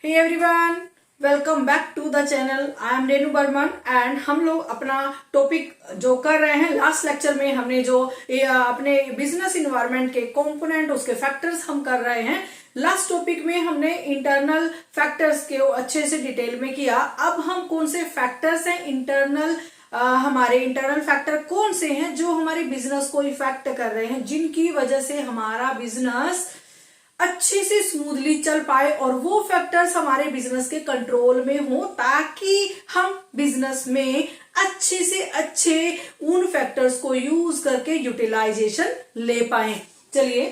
Hey everyone, welcome back to the channel. I am Renu Barman and हम लोग अपना topic जो कर रहे हैं, लास्ट लेक्चर में हमने जो अपने बिजनेस इन्वायरमेंट के कंपोनेंट, उसके फैक्टर्स हम कर रहे हैं। लास्ट टॉपिक में हमने इंटरनल फैक्टर्स के अच्छे से डिटेल में किया। अब हम कौन से फैक्टर्स हैं इंटरनल, हमारे इंटरनल फैक्टर कौन से हैं जो हमारे बिजनेस को इफेक्ट कर रहे हैं, जिनकी वजह से हमारा बिजनेस अच्छे से स्मूथली चल पाए और वो फैक्टर्स हमारे बिजनेस के कंट्रोल में हो, ताकि हम बिजनेस में अच्छे से अच्छे उन फैक्टर्स को यूज करके यूटिलाइजेशन ले पाए। चलिए,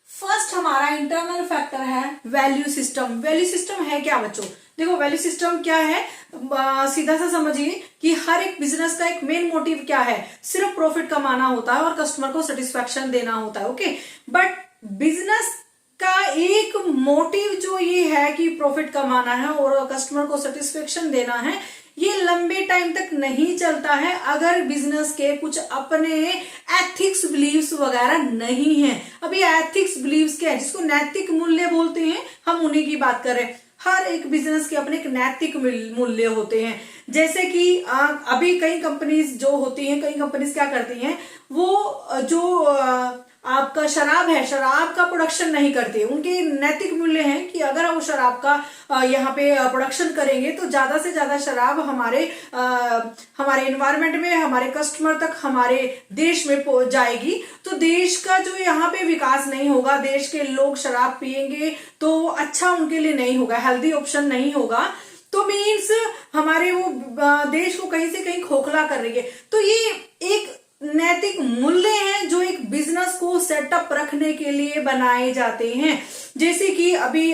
फर्स्ट हमारा इंटरनल फैक्टर है वैल्यू सिस्टम। वैल्यू सिस्टम है क्या बच्चों? देखो, वैल्यू सिस्टम क्या है, सीधा सा समझिए कि हर एक बिजनेस का एक मेन मोटिव क्या है, सिर्फ प्रॉफिट कमाना होता है और कस्टमर को सेटिस्फेक्शन देना होता है। ओके, बट बिजनेस का एक मोटिव जो ये है कि प्रॉफिट कमाना है और कस्टमर को सेटिस्फेक्शन देना है, ये लंबे टाइम तक नहीं चलता है अगर बिजनेस के कुछ अपने एथिक्स बिलीव्स वगैरह नहीं है। अब ये एथिक्स बिलीव्स क्या है, जिसको नैतिक मूल्य बोलते हैं, हम उन्हीं की बात कर रहे हैं। हर एक बिजनेस के अपने एक नैतिक मूल्य होते हैं। जैसे कि अभी कई कंपनीज जो होती हैं, कई कंपनीज क्या करती हैं, वो जो आपका शराब है, शराब का प्रोडक्शन नहीं करते। उनके नैतिक मूल्य हैं कि अगर वो शराब का यहाँ पे प्रोडक्शन करेंगे तो ज्यादा से ज्यादा शराब हमारे एनवायरमेंट में, हमारे कस्टमर तक, हमारे देश में पहुंच जाएगी। तो देश का जो यहाँ पे विकास नहीं होगा, देश के लोग शराब पिएंगे तो अच्छा उनके लिए नहीं होगा, हेल्दी ऑप्शन नहीं होगा। तो मीन्स हमारे वो देश को कहीं से कहीं खोखला कर रही है। तो ये एक नैतिक मूल्य हैं जो एक बिजनेस को सेटअप रखने के लिए बनाए जाते हैं। जैसे कि अभी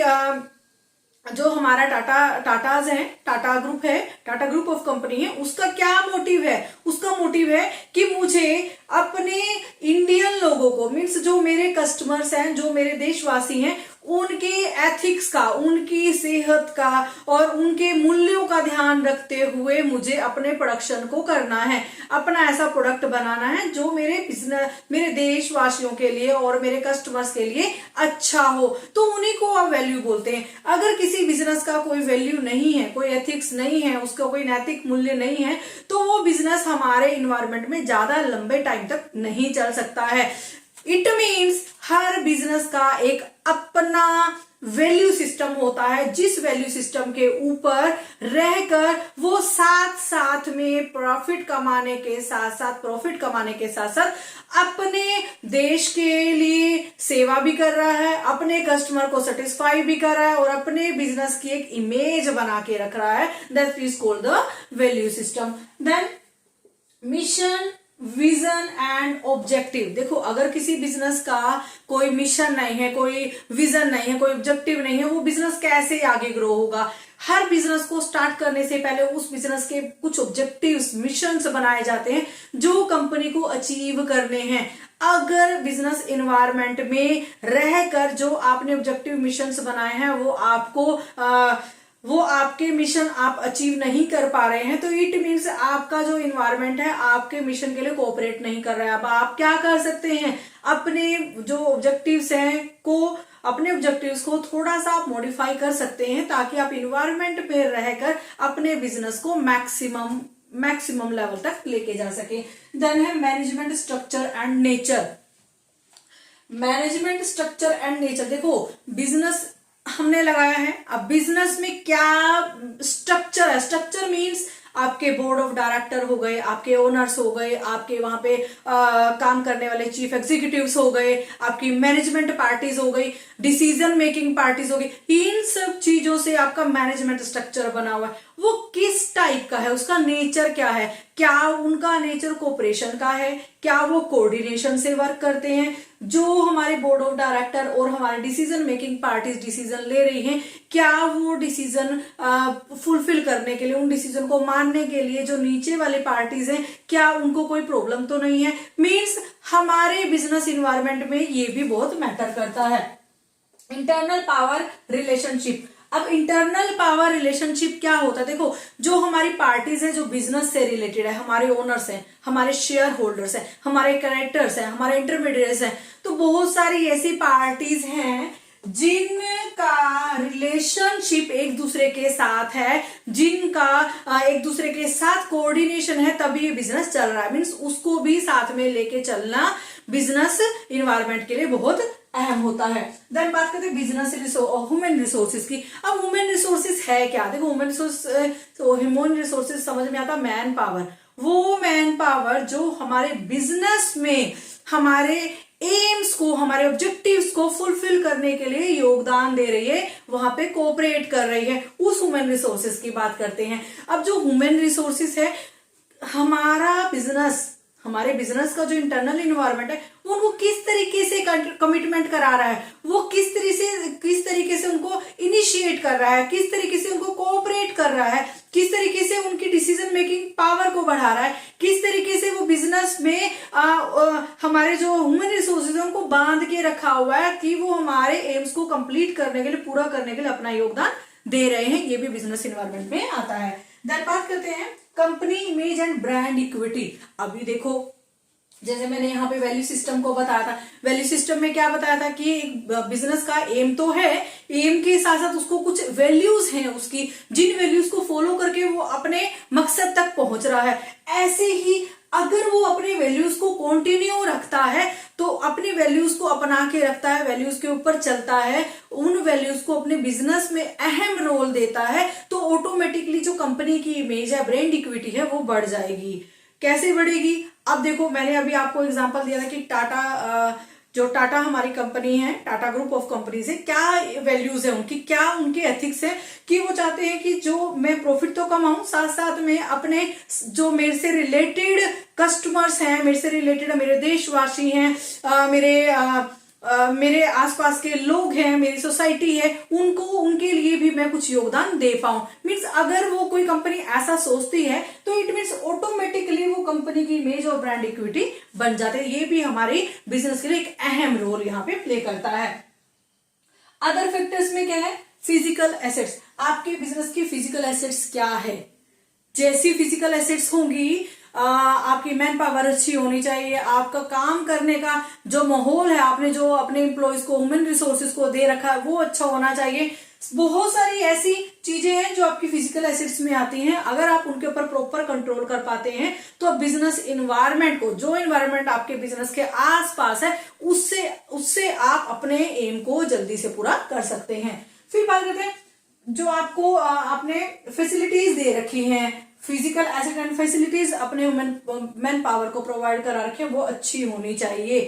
जो हमारा टाटाज है, टाटा ग्रुप है, टाटा ग्रुप ऑफ कंपनी है, उसका क्या मोटिव है? उसका मोटिव है कि मुझे अपने इंडियन लोगों को, मीन्स जो मेरे कस्टमर्स हैं, जो मेरे देशवासी हैं, उनके एथिक्स का, उनकी सेहत का और उनके मूल्यों का ध्यान रखते हुए मुझे अपने प्रोडक्शन को करना है, अपना ऐसा प्रोडक्ट बनाना है जो मेरे बिजनेस, मेरे देशवासियों के लिए और मेरे कस्टमर्स के लिए अच्छा हो। तो उन्हीं को आप वैल्यू बोलते हैं। अगर किसी बिजनेस का कोई वैल्यू नहीं है, कोई एथिक्स नहीं है, उसका कोई नैतिक मूल्य नहीं है, तो वो बिजनेस हमारे इन्वायरमेंट में ज्यादा लंबे टाइम तक नहीं चल सकता है। इट मीन्स हर बिजनेस का एक अपना वैल्यू सिस्टम होता है, जिस वैल्यू सिस्टम के ऊपर रहकर वो साथ साथ में प्रॉफिट कमाने के साथ साथ अपने देश के लिए सेवा भी कर रहा है, अपने कस्टमर को सेटिस्फाई भी कर रहा है और अपने बिजनेस की एक इमेज बना के रख रहा है। That is called the value system. Then mission, vision and objective. देखो, अगर किसी बिजनेस का कोई मिशन नहीं है, कोई विजन नहीं है, कोई ऑब्जेक्टिव नहीं है, वो बिजनेस कैसे आगे ग्रो होगा? हर बिजनेस को स्टार्ट करने से पहले उस बिजनेस के कुछ ऑब्जेक्टिव्स, मिशंस बनाए जाते हैं जो कंपनी को अचीव करने हैं। अगर बिजनेस इन्वायरमेंट में रहकर जो आपने ऑब्जेक्टिव मिशंस बनाए हैं वो आपके मिशन आप अचीव नहीं कर पा रहे हैं, तो इट मीन्स आपका जो इन्वायरमेंट है आपके मिशन के लिए कोऑपरेट नहीं कर रहा है। अब आप क्या कर सकते हैं, अपने जो ऑब्जेक्टिव्स हैं अपने ऑब्जेक्टिव्स को थोड़ा सा आप मॉडिफाई कर सकते हैं, ताकि आप इन्वायरमेंट में रहकर अपने बिजनेस को मैक्सिमम लेवल तक लेके जा सके। देन है management structure and nature. Management structure and nature, देखो बिजनेस हमने लगाया है। अब बिजनेस में क्या स्ट्रक्चर है? स्ट्रक्चर मींस आपके बोर्ड ऑफ डायरेक्टर हो गए, आपके ओनर्स हो गए, आपके वहां पे काम करने वाले चीफ एग्जीक्यूटिव्स हो गए, आपकी मैनेजमेंट पार्टीज हो गई, डिसीजन मेकिंग पार्टीज हो गई। इन सब चीजों से आपका मैनेजमेंट स्ट्रक्चर बना हुआ है। वो किस टाइप का है, उसका नेचर क्या है? क्या उनका नेचर कोऑपरेशन का है? क्या वो कोऑर्डिनेशन से वर्क करते हैं? जो हमारे बोर्ड ऑफ डायरेक्टर और हमारे डिसीजन मेकिंग पार्टीज डिसीजन ले रही हैं, क्या वो डिसीजन फुलफिल करने के लिए, उन डिसीजन को मानने के लिए जो नीचे वाले पार्टीज हैं, क्या उनको कोई प्रॉब्लम तो नहीं है? मीन्स हमारे बिजनेस इन्वायरमेंट में ये भी बहुत मैटर करता है। Internal power relationship. अब इंटरनल पावर रिलेशनशिप क्या होता है? देखो, जो हमारी पार्टीज है, जो बिजनेस से रिलेटेड है, हमारे ओनर्स हैं, हमारे शेयर होल्डर्स हैं, हमारे करेक्टर्स हैं, हमारे इंटरमीडिएट्स हैं, तो बहुत सारी ऐसी पार्टीज हैं जिनका रिलेशनशिप एक दूसरे के साथ है, जिनका एक दूसरे के साथ कोऑर्डिनेशन है, तभी ये बिजनेस चल रहा है। मीन्स उसको भी साथ में लेके चलना बिजनेस इन्वायरमेंट के लिए बहुत अहम होता है। देन बात करते हैं बिजनेस ह्यूमन रिसोर्सेज की। अब ह्यूमन रिसोर्सेज है क्या? देखो ह्यूमन रिसोर्सेज समझ में आता, मैन पावर। वो मैन पावर जो हमारे बिजनेस में हमारे एम्स को, हमारे ऑब्जेक्टिव्स को फुलफिल करने के लिए योगदान दे रही है, वहां पे कोऑपरेट कर रही है, उस ह्यूमन रिसोर्सेज की बात करते हैं। अब जो ह्यूमन रिसोर्सेज है, हमारे बिजनेस का जो इंटरनल इन्वायरमेंट है वो किस तरीके से कमिटमेंट करा रहा है, वो किस तरीके से उनको इनिशिएट कर रहा है, किस तरीके से उनको कोऑपरेट कर रहा है, किस तरीके से उनकी डिसीजन मेकिंग पावर को बढ़ा रहा है, किस तरीके से वो बिजनेस में हमारे जो ह्यूमन रिसोर्सेज है उनको बांध के रखा हुआ है कि वो हमारे एम्स को कंप्लीट करने के लिए, पूरा करने के लिए अपना योगदान दे रहे हैं। ये भी बिजनेस इन्वायरमेंट में आता है। देन बात करते हैं company image and brand equity. अभी देखो, जैसे मैंने यहाँ पे वैल्यू सिस्टम को बताया था, वैल्यू सिस्टम में क्या बताया था कि बिजनेस का एम तो है, एम के साथ साथ उसको कुछ वैल्यूज हैं उसकी, जिन वैल्यूज को फॉलो करके वो अपने मकसद तक पहुंच रहा है। ऐसे ही अगर वो अपने वैल्यूज को कंटिन्यू रखता है, तो अपनी वैल्यूज को अपना के रखता है, वैल्यूज के ऊपर चलता है, उन वैल्यूज को अपने बिजनेस में अहम रोल देता है, तो ऑटोमेटिकली जो कंपनी की इमेज है, ब्रांड इक्विटी है, वो बढ़ जाएगी। कैसे बढ़ेगी? अब देखो, मैंने अभी आपको एग्जांपल दिया था कि टाटा हमारी कंपनी है, टाटा ग्रुप ऑफ कंपनीज है, क्या वैल्यूज है उनकी, क्या उनके एथिक्स है कि वो चाहते हैं कि जो मैं प्रॉफिट तो कमाऊं, साथ साथ में अपने जो मेरे से रिलेटेड कस्टमर्स हैं, मेरे से रिलेटेड मेरे देशवासी हैं, मेरे आसपास के लोग हैं, मेरी सोसाइटी है, उनके लिए भी मैं कुछ योगदान दे पाऊं। मीन्स अगर वो कोई कंपनी ऐसा सोचती है तो इट मीन्स ऑटोमेटिकली वो कंपनी की इमेज और ब्रांड इक्विटी बन जाते हैं। ये भी हमारी बिजनेस के लिए एक अहम रोल यहाँ पे प्ले करता है। अदर फैक्टर्स में क्या है? Physical assets. आपके बिजनेस की फिजिकल एसेट्स क्या है? जैसी फिजिकल एसेट्स होंगी, आपकी मैन पावर अच्छी होनी चाहिए, आपका काम करने का जो माहौल है, आपने जो अपने एम्प्लॉयज को, ह्यूमन रिसोर्सेज को दे रखा है, वो अच्छा होना चाहिए। बहुत सारी ऐसी चीजें हैं जो आपकी फिजिकल एसेट्स में आती हैं। अगर आप उनके ऊपर प्रॉपर कंट्रोल कर पाते हैं तो बिजनेस इन्वायरमेंट को, जो इन्वायरमेंट आपके बिजनेस के आसपास है, उससे आप अपने एम को जल्दी से पूरा कर सकते हैं। फिर बात करते हैं जो आपको आपने फैसिलिटीज दे रखी हैं, फिजिकल एसेट एंड फैसिलिटीज अपने मैन पावर को प्रोवाइड करा रखे, वो अच्छी होनी चाहिए,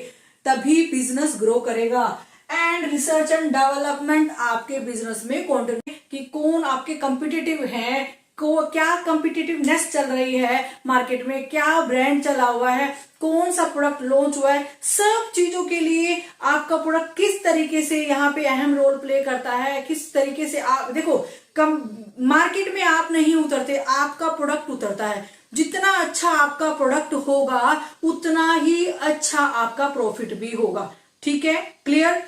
तभी बिजनेस ग्रो करेगा। एंड रिसर्च एंड डेवलपमेंट आपके बिजनेस में कंटिन्यू कि कौन आपके कॉम्पिटिटिव है, क्या कॉम्पिटिटिवनेस चल रही है मार्केट में, क्या ब्रांड चला हुआ है, कौन सा प्रोडक्ट लॉन्च हुआ है, सब चीजों के लिए आपका प्रोडक्ट किस तरीके से यहाँ पे अहम रोल प्ले करता है, किस तरीके से आप देखो, मार्केट में आप नहीं उतरते, आपका प्रोडक्ट उतरता है। जितना अच्छा आपका प्रोडक्ट होगा उतना ही अच्छा आपका प्रॉफिट भी होगा। ठीक है, क्लियर?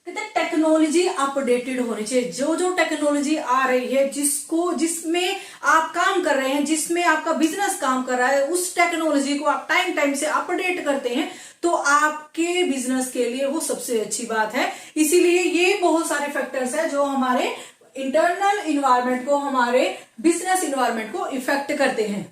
कहते हैं टेक्नोलॉजी अपडेटेड होनी चाहिए। जो टेक्नोलॉजी आ रही है, जिसमें आप काम कर रहे हैं, जिसमें आपका बिजनेस काम कर रहा है, उस टेक्नोलॉजी को आप टाइम से अपडेट करते हैं तो आपके बिजनेस के लिए वो सबसे अच्छी बात है। इसीलिए ये बहुत सारे फैक्टर्स है जो हमारे इंटरनल इन्वायरमेंट को, हमारे बिजनेस इन्वायरमेंट को इफेक्ट करते हैं।